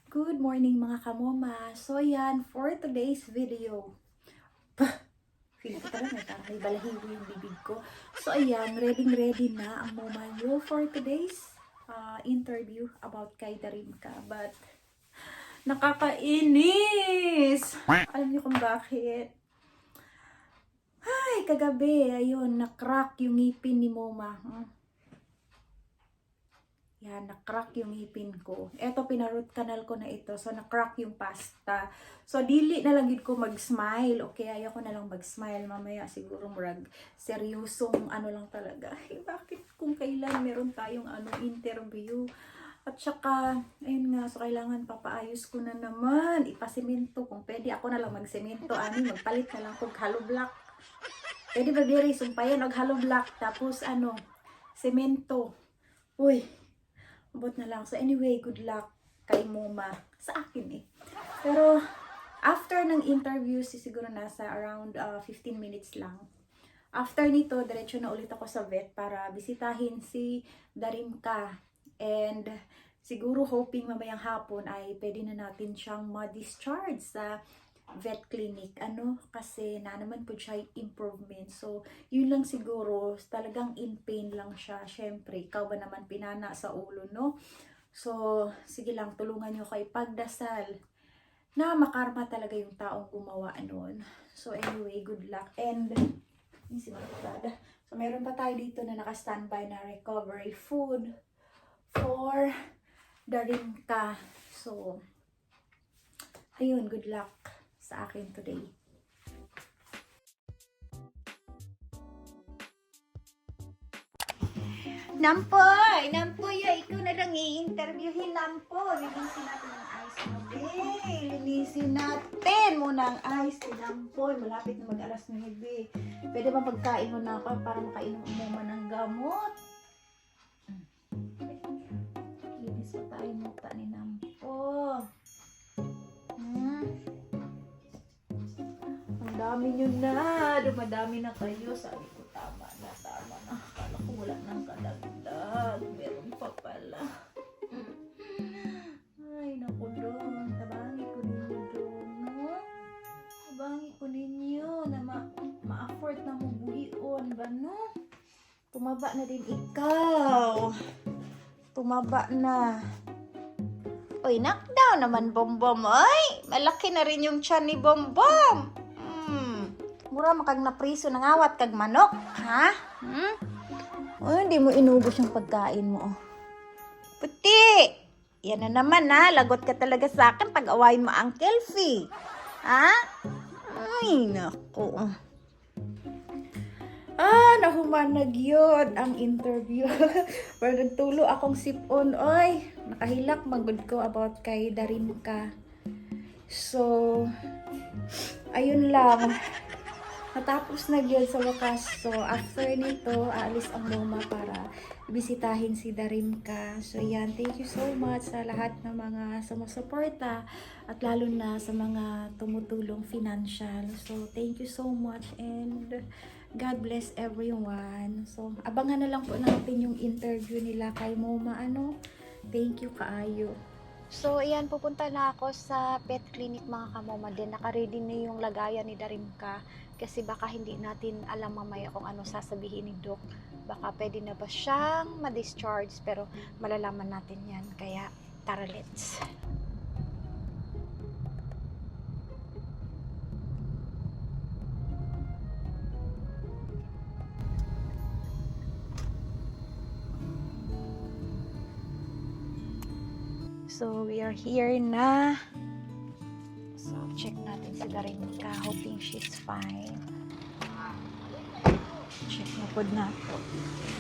Good morning mga kamoma. So yan, for today's video. Feeling ko talaga may balahibo yung bibig ko. So ayan, ready na ang moma nyo for today's interview about kay Darimka. But nakakainis! Alam niyo kung bakit? Ay, kagabi, ayun, na-crack yung ngipin ni moma. Yan, na-crack yung ngipin ko. Eto, pinaroot canal ko na ito. So, na-crack yung pasta. So, dili na lang yun ko mag-smile. Okay, ayaw ko na lang mag-smile. Mamaya, siguro murag seryosong ano lang talaga. Eh, bakit kung kailan meron tayong interview? At saka, ayun nga, so kailangan papaayos ko na naman. Ipasimento. Kung pwede, ako na lang magsemento. Magpalit na lang kung hollow block. Pwede ba diri, sumpayan og hollow block. Tapos, semento. Uy, abot na lang. So anyway, good luck kay Moma. Sa akin eh. Pero after ng interview, siguro nasa around 15 minutes lang. After nito, diretso na ulit ako sa vet para bisitahin si Darimka. And siguro hoping mamayang hapon ay pwede na natin siyang ma-discharge sa vet clinic. Kasi na naman po siya improvement. So, yun lang siguro, talagang in pain lang siya. Syempre, ikaw ba naman pinana sa ulo, no? So, sige lang, tulungan nyo kay pagdasal na makarma talaga yung taong gumawa nun. So, anyway, good luck. And, so, meron pa tayo dito na naka-standby na recovery food for Darimka. So, ayun, good luck sa akin today. Nampoy! Nampoy, ikaw na lang i-interviewin, Nampoy. Linisin natin ang ice mo, babe. Linisin natin muna ang ice ni Nampoy. Malapit na mag-alas 9. Pwede ba pagkain mo na ako para makainom mo ng gamot? Linis pa tayo mukha ni Nampoy. Ang dami nyo na. Dumadami na kayo. Sabi ko, tama na. Akala ko wala nang kadagdag. Meron pa pala. Ay, naku dong. Tabangi ko ninyo dong, no? Tabangi ko ninyo na ma-afford na mo buhion ba, no? Tumaba na din ikaw. Tumaba na. Oy, knockdown naman, Bombom. Ay, malaki na rin yung tiyan ni Bombom. Mura makag napriso ng awat kag manok, ha? Oy, hindi mo inubos yung pagkain mo. Puti! Yan na naman, ha? Lagot ka talaga sa akin pag awayin mo ang Kelfie. Ha? Ay, naku. Nahumanag yun ang interview. Pero nagtulo akong sipon. Oy, nakahilak magod ko about kay Darimka. So, ayun lang. Natapos na yun sa wakas. So, after nito, aalis ang Moma para bisitahin si Darimka. So, yan. Thank you so much sa lahat ng mga sumusuporta at lalo na sa mga tumutulong financial. So, thank you so much and God bless everyone. So, abangan na lang po natin yung interview nila kay Moma. Thank you kaayo. So, ayan, pupunta na ako sa pet clinic mga kamoma din. Naka-ready na yung lagayan ni Darimka. Kasi baka hindi natin alam mamaya kung ano sasabihin ni Doc. Baka pwede na ba siyang ma-discharge, pero malalaman natin yan. Kaya, tara let's. So, we are here na. So, check natin si Darimka. Hoping she's fine. Check na po na to.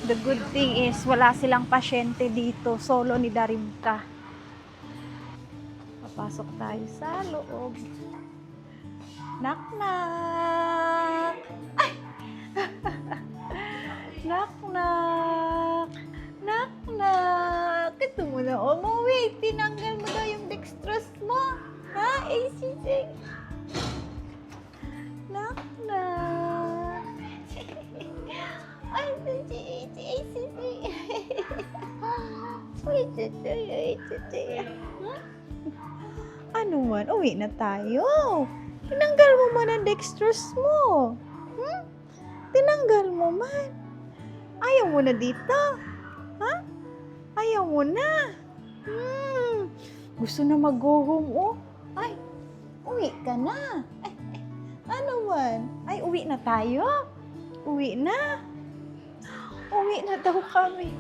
The good thing is, wala silang pasyente dito. Solo ni Darimka. Papasok tayo sa loob. Knock, knock! Ay! Knock, knock! Knock, knock! Ito mo na, wait! Tinanggal mo daw yung dextrose mo! Ha? ACC! Knock, knock! Ay, ACC! Wait, Ano man? Uwi na tayo. Tinanggal mo man ang dextrose mo. Tinanggal mo man. Ayaw mo na dito. Ha? Ayaw mo na. Gusto na mag-go home, oh. Ay, uwi ka na. Ano man? Ay, uwi na tayo. Uwi na. Uwi na daw kami.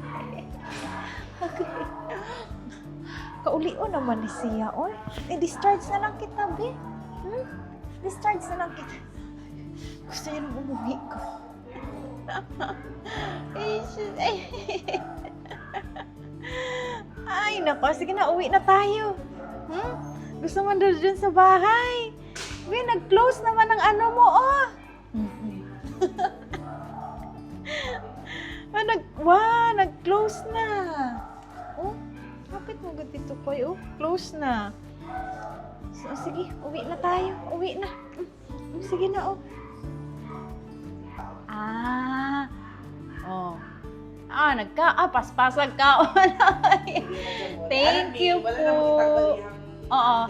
Okay. Kaulio naman ni siya, oy. Discharge na lang kita, be. Discharge na lang kita. Gusto niya nang umuwi ko. Ay, nako. Sige na, uwi na tayo. Gusto mo doon sa bahay. Be, nag-close naman ang ano mo, oh. Nag-close na. Oh, kapit mo dito ko, oh. Close na. So, sige, uwi na tayo. Uwi na. Sige na, oh. Paspasag ka. Thank you po. Oo.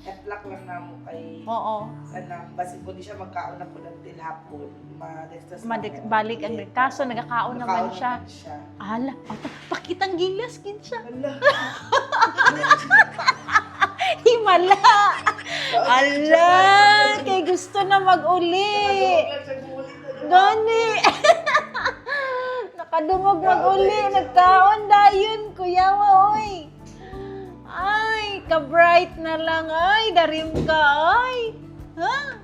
Hetlak lang na mo kay kanang basin po di siya magkaon na po ng tilhapon. Balik ang kaso nagkakaon naman siya. Ala, pakitang gilas kin siya. Himala. Ala, kay gusto na mag-uli. Gani. Nakadungog mag-uli, nagkaon dayon kuya mo, oy. Ay, ka-bright na lang, ay, darim ka, ay. Ha?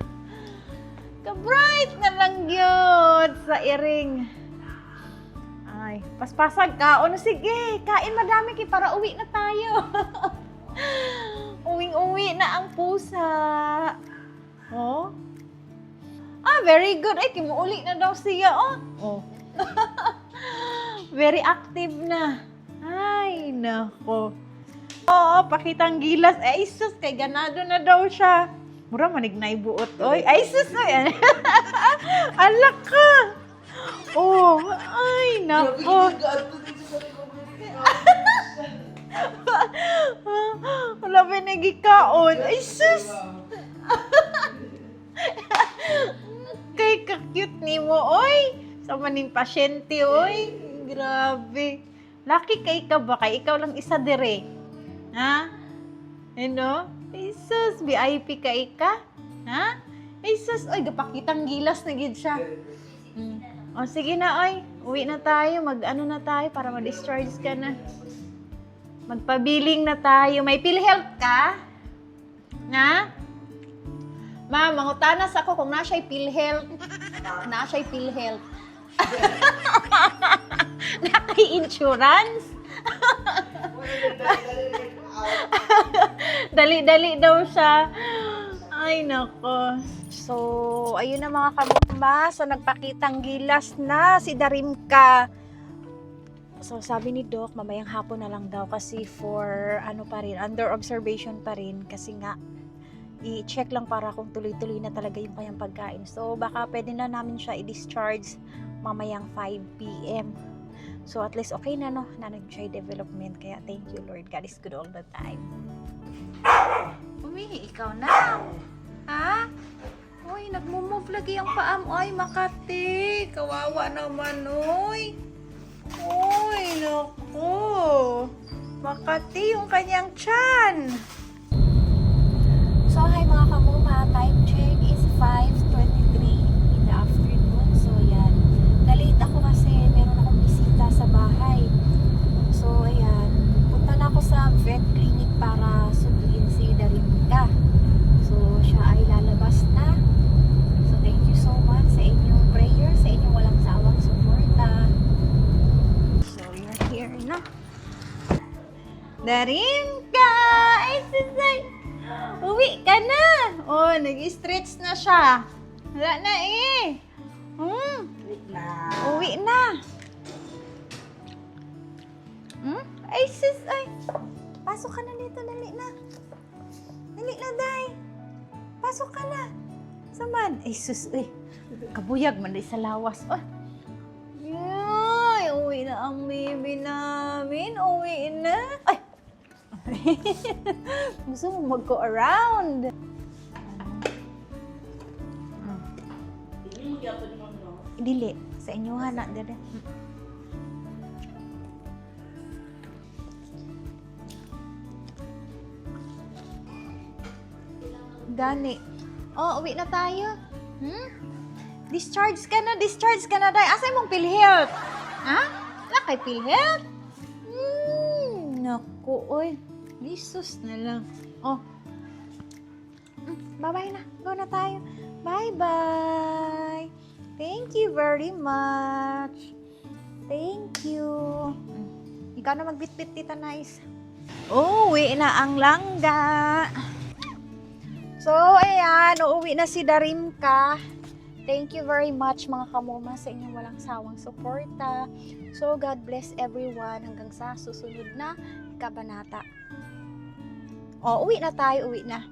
Ka-bright na lang yun sa iring. Ay, paspasag ka. O, sige, kain madami para uwi na tayo. Uwing-uwi na ang pusa. Oh? Very good. Ay, kimuuli na daw siya, oh. Very active na. Ay, nako. Oo, pakitang gilas. Ay, sus, kay ganado na daw siya. Mura, manignay buot. Oy, ay, sus, ay. Alak ka. Oh, ay, nako. Wala ba nagikaon? Ay, sus. Kay ka-cute ni mo, oy. Sa maning pasyente, oy. Grabe. Lucky kay ka ba? Kay ikaw lang isa dire. Ha? Ano? Jesus, VIP ka ika? Ha? Jesus, oy, gapakitang gilas na gid siya. O, sige na, oy. Uwi na tayo. Mag-ano na tayo para ma-discharge ka na. Magpabiling na tayo. May PhilHealth ka? Na? Ma'am, mangutanas ako kung na-siya'y PhilHealth. Na-siya'y PhilHealth. Naka-insurance? Dali-dali daw siya. Ay, nako. So, ayun na mga kamukma. So, nagpakitang gilas na si Darimka. So, sabi ni Doc, mamayang hapon na lang daw kasi for, under observation pa rin. Kasi nga, i-check lang para kung tuloy-tuloy na talaga yung kanyang pagkain. So, baka pwede na namin siya i-discharge mamayang 5 p.m. So, at least okay na, no? Na-try development. Kaya, thank you, Lord. God is good all the time. Umihi, ikaw na. Ha? Uy, nagmumove lagi ang paam. Uy, Makati. Kawawa naman, uy. Uy, naku. Makati yung kanyang tiyan. So, hi mga kamuma. Time check is 5:23 in the afternoon. So, yan. Nalate ako kasi meron akong bisita sa bahay. So, ayan. Punta na ako sa vet clinic para sunduin si Darimka. So, siya ay lalabas na. So, thank you so much sa inyong prayers, sa inyong walang sawang suporta. So, you're here na. Darimka! Ay, sisay! Uwi ka na! Oh, nag-stretch na siya. Wala na eh. Uwi na. Ay, sis, ay. Pasok ka na dito, dali na. Dali na, day. Pasok ka na. Saman. Ay, sis, ay. Kabuyag man day sa lawas. Oh. Ay, uwi na ang baby namin. Uwi na. Ay. Gusto mo mag-go around. Hindi mo gyapon mo no. Dili. Sa inyo na dire. Gani. Oh, uwi na tayo. Discharge ka na, day. Asa mong PhilHealth? Ha? Wala kay PhilHealth? Naku, oy. Jesus na lang. Oh. Bye-bye na. Go na tayo. Bye-bye. Thank you very much. Thank you. Ikaw na magbitbit, Tita Nice. Uwi na ang langga. So, ayan. Uuwi na si Darimka. Thank you very much mga kamoma sa inyong walang sawang suporta. So, God bless everyone hanggang sa susunod na kabanata. O, uwi na tayo. Uwi na.